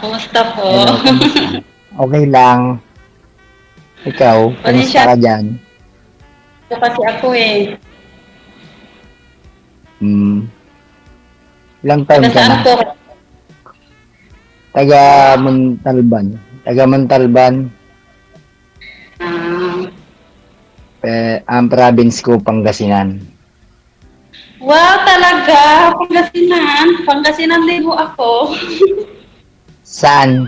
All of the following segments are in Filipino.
Kumusta po? Hello, kamusta? Okay lang. Ikaw, kamusta Pasensya ka dyan? na kasi ako eh. Hmm, ilang taon Taga ka saan na? po? Taga Montalban. Taga Montalban, Ah, ang province ko, Pangasinan. wow, talaga? Pangasinan? Pangasinan din po ako. Saan?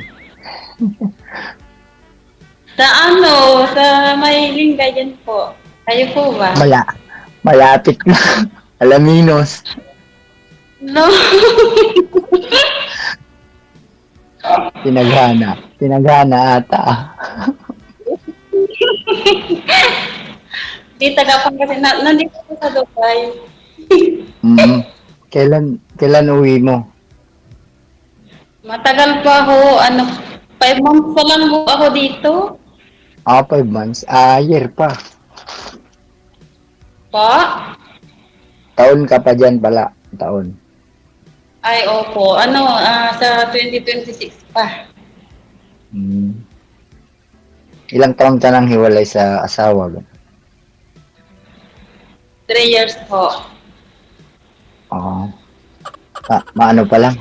Sa ano? Sa Maylingga yan po. Kayo po ba? Mala, malapit na. Alaminos. No. Tinaghana. Tinaghana ata. Di taga Pangasinan. Nandito po sa Dubai. Hmm, kailan uwi mo? Matagal pa ako. Ano, 5 months pa lang po ako dito. 5 months. Year pa. Pa? Taon ka pa dyan pala. Taon. Ay, opo. Ano, sa 2026 pa. Hmm. Ilang taon ka nang hiwalay sa asawa? 3 years po. Oo. Maano pa lang.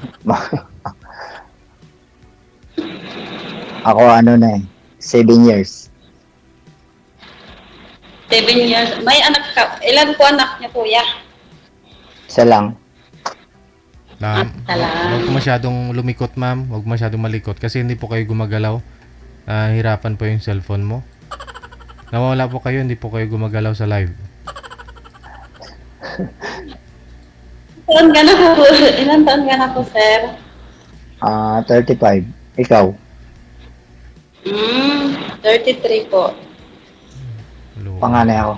Ako ano na eh, 7 years. 7 years. May anak ka. Ilan po anak niya, kuya? Isa lang. At Wag po lang. masyadong lumikot, ma'am. Wag masyadong malikot kasi hindi po kayo gumagalaw. Hirapan po yung cellphone mo. Nawala po kayo, hindi po kayo gumagalaw sa live. Taon ka na po. Ilan taon ka na po, sir? 35. Ikaw? 33 po. Luwag. Panganay ako.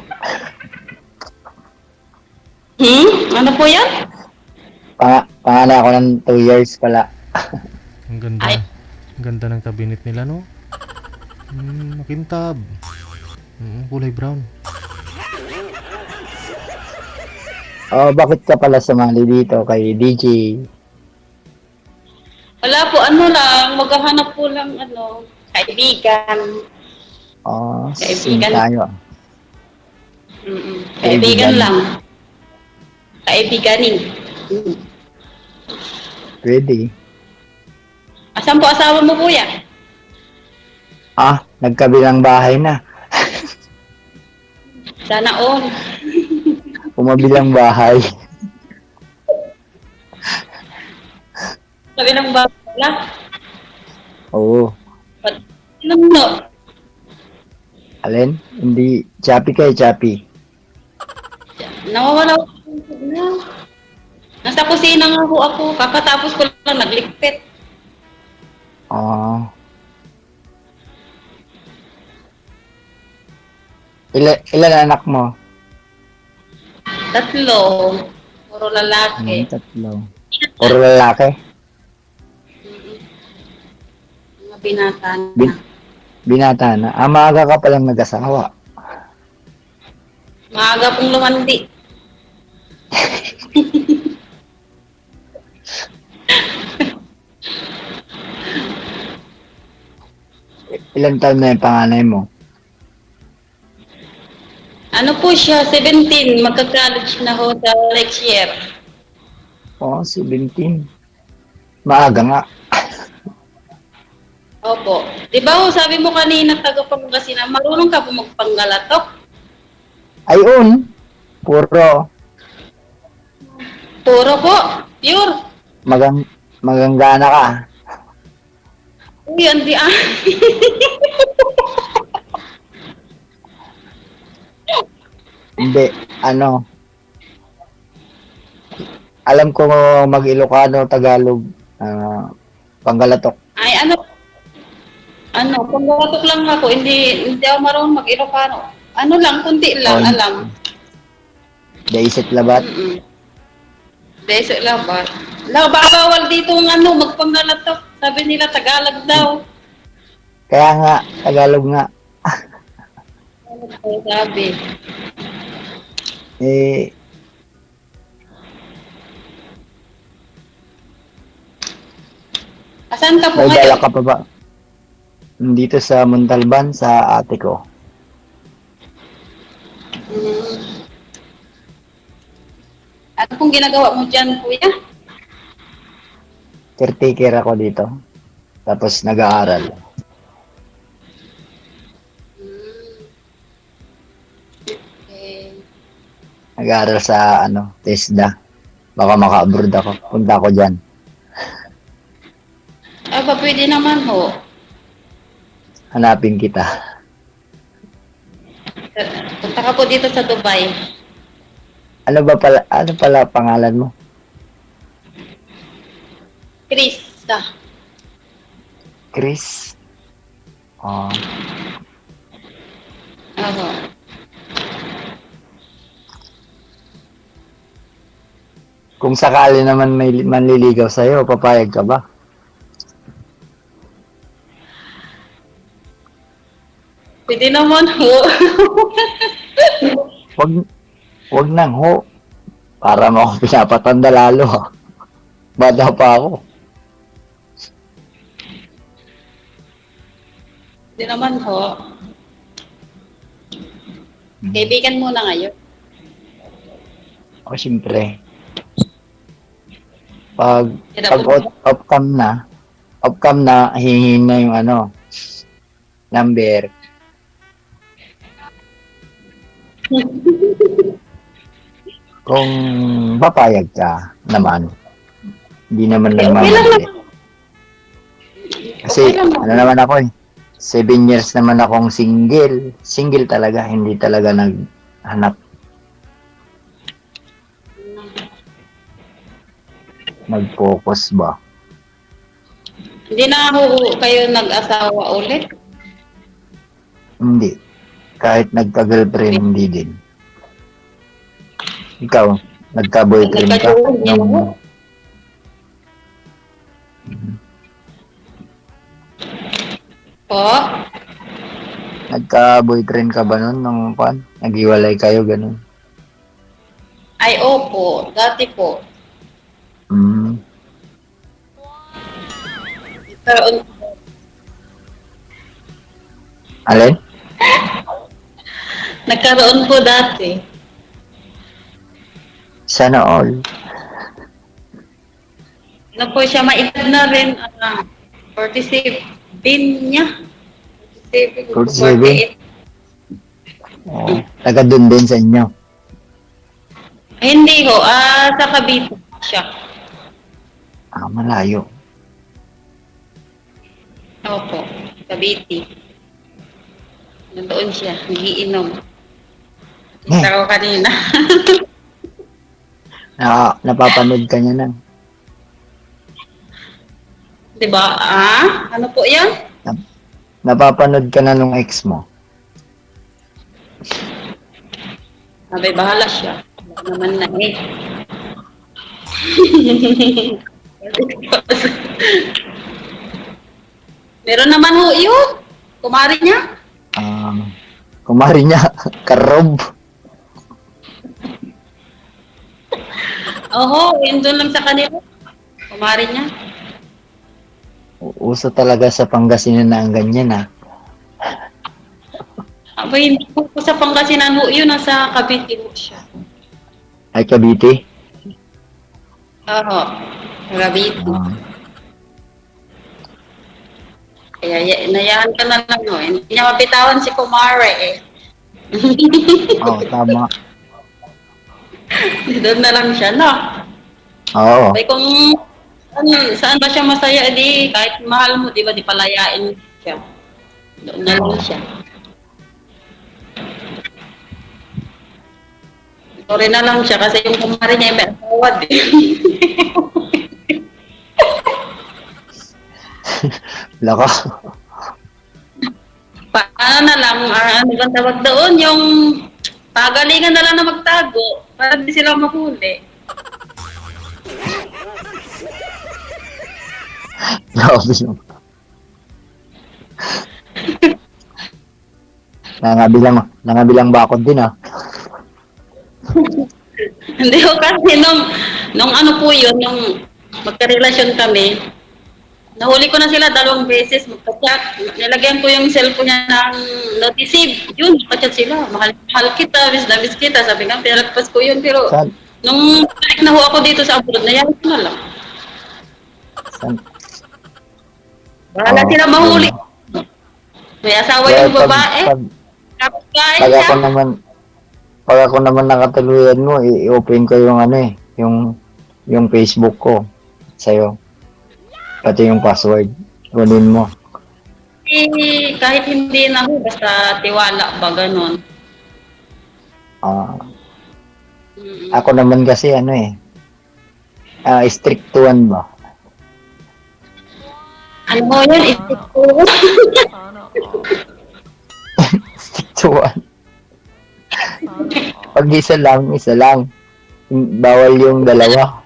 Ano po yan? Panganay ako ng 2 years pala. Ang Ay, ganda. Ang ganda ng cabinet nila, no? Makintab. Kulay brown. Bakit ka pala sumali dito kay DJ? wala po. Ano lang. Maghahanap po lang, ano, kaibigan. Same Kaibigan. tayo. Kaibigan Kaibigan. lang. Kaibiganin. Pwede. Asan po asawa mo, kuya? Nagkabilang bahay na. Sana all. Umabilang bahay. Sabi ng bala. Oo. Ba't no? Alin? Hindi. Chappy kay Chappy. Nawawala ako na. Nasa kusina nga ho ako. Kakatapos ko lang nagligpit. Ah. Ilan anak mo? 3. Puro lalaki. 3. Puro lalaki? Mga binata na. Bin- Binata na. Maaga ka palang nag-asawa. Maaga pong lumandi. Ilan taon na yung panganay mo? Ano po siya? 17. Magka-college na ho sa next year. 17. Maaga nga. Opo. Di ba ho, sabi mo kanina taga Pangasinan, marunong ka po magpanggalatok? Ayun. Puro Puro po. Pure. magang maganggana ka. Uy, andi Hindi. Ano. Alam ko mag-Ilocano, Tagalog, Panggalatok. Ay, panggalatok lang ako. Hindi ako marunong mag-Ilocano. Ano lang, kunti lang, On. alam. Daisit labat. Desa lang ba? Bawal dito ng magpanggalatok. Sabi nila Tagalog daw. Kaya nga, Tagalog nga. Ano po sabi? Eh, Asan ka po May dala ngayon? ka pa ba? Dito sa Montalban, sa ate ko. Hmm. Ano pong ginagawa mo dyan, kuya? Caretaker ako dito. Tapos nag-aaral. Okay. Nag-aaral sa TESDA. Baka maka-abroad ako. Punta ako dyan. Aba, pwede naman ho. Hanapin kita. Punta ka po dito sa Dubai. Ano pala pangalan mo? Krista. Chris? Oh, Oho. kung sakali naman may manliligaw sa'yo, papayag ka ba? Pwede naman ho. Wag, wag nang ho. Para mo akong pinapatanda lalo. Bata pa ako. Pwede naman ho. Kaibigan muna ngayon. O, siyempre. Pag Kaya po, off-cam na, hihingin na yung number. Kung papayag ka naman, hindi naman okay lang nagmamadali. naman. Kasi, Okay lang naman. naman ako 7 years naman akong single. Single talaga, hindi talaga naghanap. Nag-focus ba? Hindi na ho kayo nag-asawa ulit. Hindi. Kahit nagka-girlfriend, hindi din. Ikaw, nagka-boyfriend ka? Nagka-jowa din ho. Po? Nagka-boyfriend ka ba nun nung naghiwalay kayo, ganun? Ay, opo. Dati po. Hmm. Karoon, Alin? nagkaroon po dati. Sana all. Ano po siya, maitad na rin. 47 niya. 47? 48. Oo. Taga dun din sa inyo. Hindi ho. Sa Cavite siya. Malayo. Opo. Cavite. Nandoon siya. Nagiinom. Kita ko kanina. Napapanood ka niya na. Diba? Ano po yan? Napapanood ka na nung ex mo. Sabay, bahala siya. Wala naman na eh. Meron naman ho yun. Kumari niya. Kumari niya, karob. Oho, yun doon lang sa kanila. Kumari niya. Uso talaga sa Pangasinan na ang ganyan Aba, hindi po sa Pangasinan ho yun. Nasa Cavite ho siya. Ay, Cavite? Oho. Cavite. Kaya inayahan ka na lang ho. Hindi niya mapitawan si Kumare eh. Oo, tama. Doon na lang siya, no? Oo. Ay, kung saan ba siya masaya, di kahit mahal mo, di ba, di palayain siya. Doon na lang siya. Sorry na lang siya kasi yung kumari niya may asawa din. Lako. Paano na lang, ano bang tawag doon, yung pagalingan na lang na magtago para di sila mahuli. Grabe naman. Nangabilang bakod din Hindi ko kasi nung ano po yun, nung magkarelasyon kami, Nahuli ko na sila 2 beses, magka-chat. Nilagyan ko yung cellphone niya ng notice. Yun, magka-chat sila. Mahal kita, miss na miss kita. Sabi nga, pinalagpas ko yun. Pero Saan, nung balik na ho ako dito sa abroad, nayari ko na lang. saan, Bahala oh, sila mahuli. yun. May asawa Kaya yung babae. Tapos kain pag siya. ako naman, pag ako naman nakatuluyan mo, i-open ko yung ano eh, yung Facebook ko sa'yo. Pati yung password. Kunin mo. Kahit hindi na ho, basta tiwala ba, ganun. Ah, Mm. ako naman kasi ano eh, strict to one ba? Ano mo yun? Isip ko. Strict to one. Pag isa lang, isa lang. Bawal yung dalawa.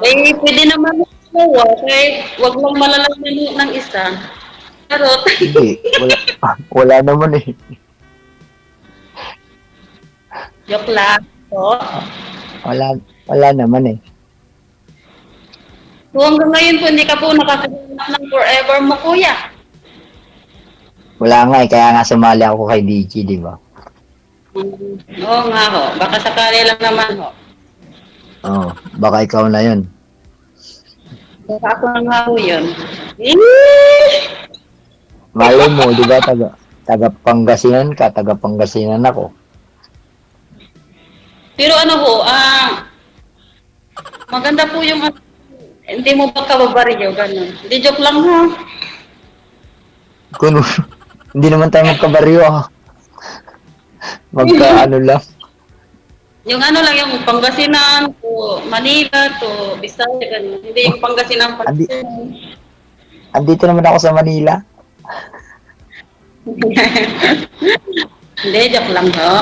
Eh, pwede naman dalawa, kahit wag lang malalaman ng isa. Charot. Hindi, wala naman eh. Joke lang. So, Wala naman eh. so hanggang ngayon po, hindi ka po nakakaganap ng forever mo, kuya. Wala nga eh, kaya nga sumali ako kay DG, di ba? Oo nga ho. Baka sakali lang naman ho. Oo, baka ikaw na yun. Baka ako na nga ho yun. Malay mo, di ba, taga Pangasinan ka, taga Pangasinan ako. Pero ano ho, maganda po yung hindi mo ba kababaryo, ganun. Hindi, joke lang ho. Kung hindi naman tayo magkabaryo ah. Ano lang. Yung ano lang, yung Pangasinan to Manila to Bisaya, ganun. Hindi yung Pangasinan, Pangasinan. Andito naman ako sa Manila. Hindi, joke lang ho.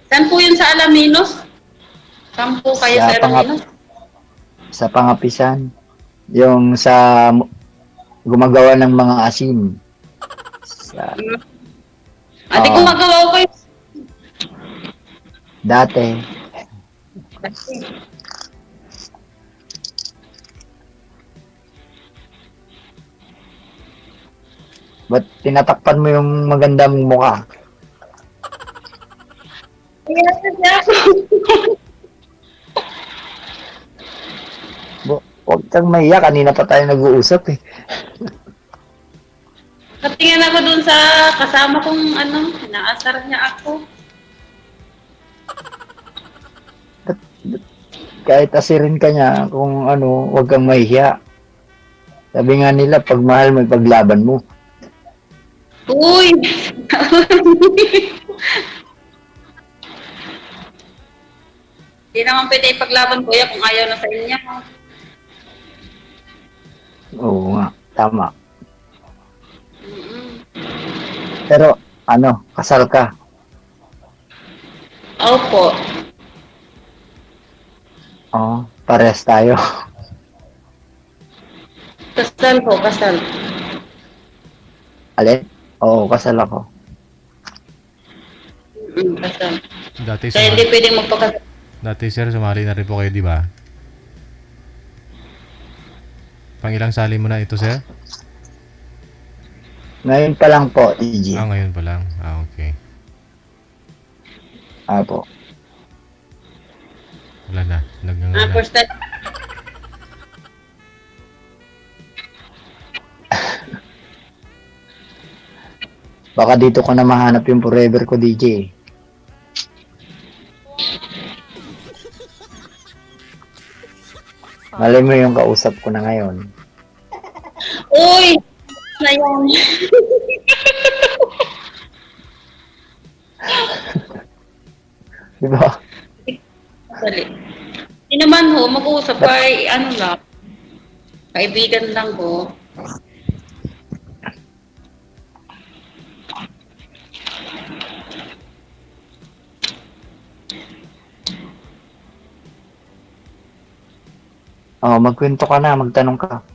Saan po yun sa Alaminos? Saan po kayo Sa sa Alaminos? Sa Pangapisan. Yung sa gumagawa ng mga asin. Ate, Oo. gumagawa ko kayo. Dati. Ba't tinatakpan mo yung magandang mukha? Huwag kang mahiya, kanina pa tayo nag-uusap eh. Katingin ako dun sa kasama kong inaasar niya ako. Kahit asirin ka niya, kung ano, huwag kang mahiya. Sabi nga nila, pag mahal mo, paglaban mo. Uy! Hindi naman pwede ipaglaban, kuya, kung ayaw na sa inyo. Oo nga, tama. Mm-mm. Pero, kasal ka. Opo. Oo, pares tayo. Kasal po, kasal. Alin? Oo, kasal ako. Kasal. Dati, Kaya hindi pwedeng magpakasal. dati sir, sumali na rin po kayo, di ba? Pang ilang sali mo na ito, sir? Ngayon pa lang po, EG. Ngayon pa lang. Okay. Apo. Wala na. Nagnganga na. First time. Baka dito ko na mahanap yung forever ko, DJ. Malay mo yung kausap ko na ngayon. Uy! Na yan. Di ba? Dali. Hindi naman ho, mag-uusap kay lang. Kaibigan lang ho. Oh, magkwento ka na, magtanong ka.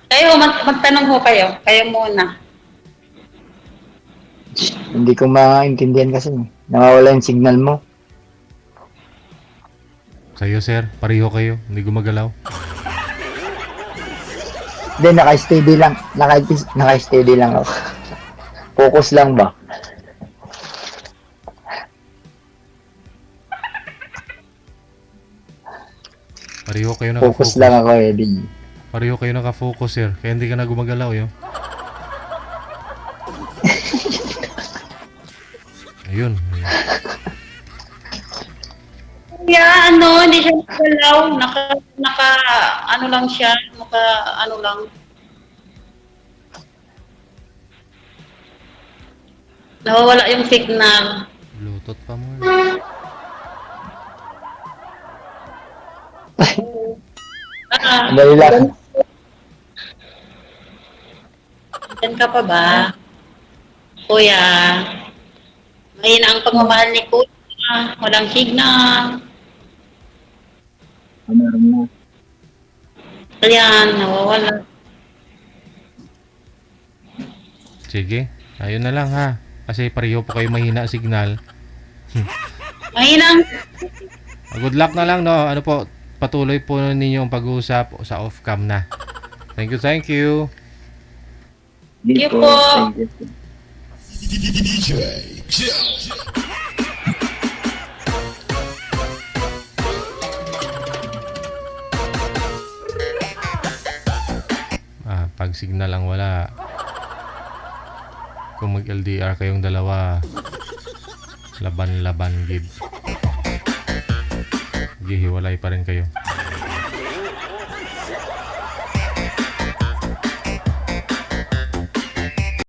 Kayo, magtanong ho kayo. Kayo muna. Hindi ko maintindihan kasi. Nawawala yung signal mo. Sa'yo, sir. Pareho kayo. Hindi gumagalaw. Hindi, naka-steady lang. Naka-steady lang ako. Focus lang ba? Pareho kayo Focus nakafocus. lang ako eh. Di. Pareho kayo nakafocus, sir. Kaya hindi ka na gumagalaw, yun. Ayun. Ayun. Kaya ano, hindi siya nagalaw. Ano lang siya. Ano lang. Nawawala yung signal. Bluetooth pa mo. Dali lang. Diyan ka pa ba? Kuya, mahina ang pagmamahal ni Kuya. Walang signal. Ayan, nawawala. Sige. Ayun na lang, ha. Kasi pareho po kayo mahina signal. Mahina ang... Good luck na lang, no? Ano po, patuloy po ninyo ang pag-uusap sa off-cam na. Thank you, thank you. Thank you po. Pag signal ang wala. Kung mag-LDR kayong dalawa, laban-laban gid. Gihiwalay pa rin kayo.